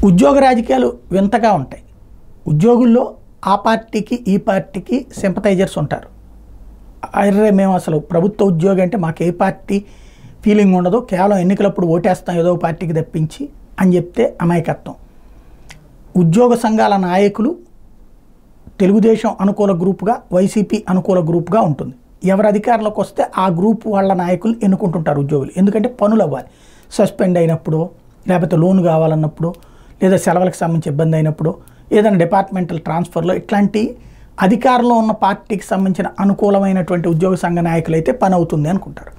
ఉద్యోగ రాజకీయాలు వింతగా ఉంటాయి. ఉద్యోగుల్లో ఆ పార్టీకి ఈ పార్టీకి సింపథైజర్స్ ఉంటారు. అరే మేము అసలు ప్రభుత్వ ఉద్యోగి అంటే మాకు ఏ పార్టీ ఫీలింగ్ ఉండదు, కేవలం ఎన్నికలప్పుడు ఓటేస్తాం ఏదో పార్టీకి తప్పించి అని చెప్తే అమాయకత్వం. ఉద్యోగ సంఘాల నాయకులు తెలుగుదేశం అనుకూల గ్రూపుగా, వైసీపీ అనుకూల గ్రూపుగా ఉంటుంది. ఎవరు అధికారంలోకి వస్తే ఆ గ్రూప్ వాళ్ళ నాయకులు ఎన్నుకుంటుంటారు ఉద్యోగులు. ఎందుకంటే పనులు అవ్వాలి, సస్పెండ్ అయినప్పుడు, లేకపోతే లోన్ కావాలన్నప్పుడు, లేదా సెలవులకు సంబంధించి ఇబ్బంది అయినప్పుడు, ఏదైనా డిపార్ట్మెంటల్ ట్రాన్స్ఫర్లో ఇట్లాంటి అధికారంలో ఉన్న పార్టీకి సంబంధించిన అనుకూలమైనటువంటి ఉద్యోగ సంఘ నాయకులు అయితే పని అవుతుంది అనుకుంటారు.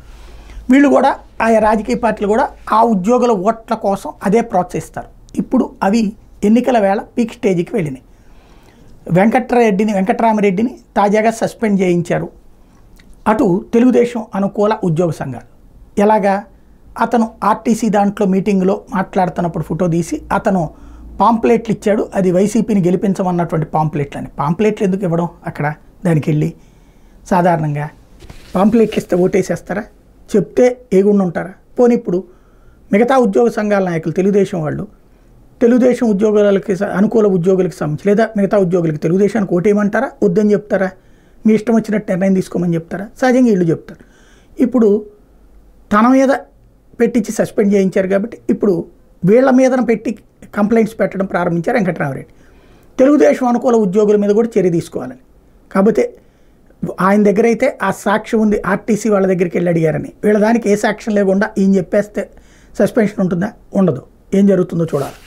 వీళ్ళు కూడా ఆయా రాజకీయ పార్టీలు కూడా ఆ ఉద్యోగుల ఓట్ల కోసం అదే ప్రోత్సహిస్తారు. ఇప్పుడు అవి ఎన్నికల వేళ పీక్ స్టేజ్కి వెళ్ళినాయి. వెంకట్రామిరెడ్డిని తాజాగా సస్పెండ్ చేయించారు అటు తెలుగుదేశం అనుకూల ఉద్యోగ సంఘాలు. ఎలాగా? అతను ఆర్టీసీ దాంట్లో మీటింగ్లో మాట్లాడుతున్నప్పుడు ఫోటో తీసి అతను పాంప్లెట్లు ఇచ్చాడు, అది వైసీపీని గెలిపించమన్నటువంటి పాంప్లెట్లని. పాంప్లెట్లు ఎందుకు ఇవ్వడం అక్కడ? దానికి వెళ్ళి సాధారణంగా పాంప్లెట్లు ఇస్తే ఓటేసేస్తారా? చెప్తే ఏగుండా ఉంటారా? పోనీ ఇప్పుడు మిగతా ఉద్యోగ సంఘాల నాయకులు తెలుగుదేశం వాళ్ళు తెలుగుదేశం ఉద్యోగులకి అనుకూల ఉద్యోగులకు సంబంధించి లేదా మిగతా ఉద్యోగులకి తెలుగుదేశానికి ఓటేయమంటారా, వద్దని చెప్తారా, మీ ఇష్టం వచ్చినట్టు నిర్ణయం తీసుకోమని చెప్తారా? సహజంగా వీళ్ళు చెప్తారు. ఇప్పుడు తన మీద పెట్టించి సస్పెండ్ చేయించారు కాబట్టి ఇప్పుడు వీళ్ళ మీదన పెట్టి కంప్లైంట్స్ పెట్టడం ప్రారంభించారు వెంకట్రామిరెడ్డి. తెలుగుదేశం అనుకూల ఉద్యోగుల మీద కూడా చర్య తీసుకోవాలని. కాకపోతే ఆయన దగ్గర అయితే ఆ సాక్ష్యం ఉంది, ఆర్టీసీ వాళ్ళ దగ్గరికి వెళ్ళి అడిగారని. వీళ్ళ దానికి ఏ సాక్ష్యం లేకుండా ఈయన చెప్పేస్తే సస్పెన్షన్ ఉంటుందా? ఉండదు. ఏం జరుగుతుందో చూడాలి.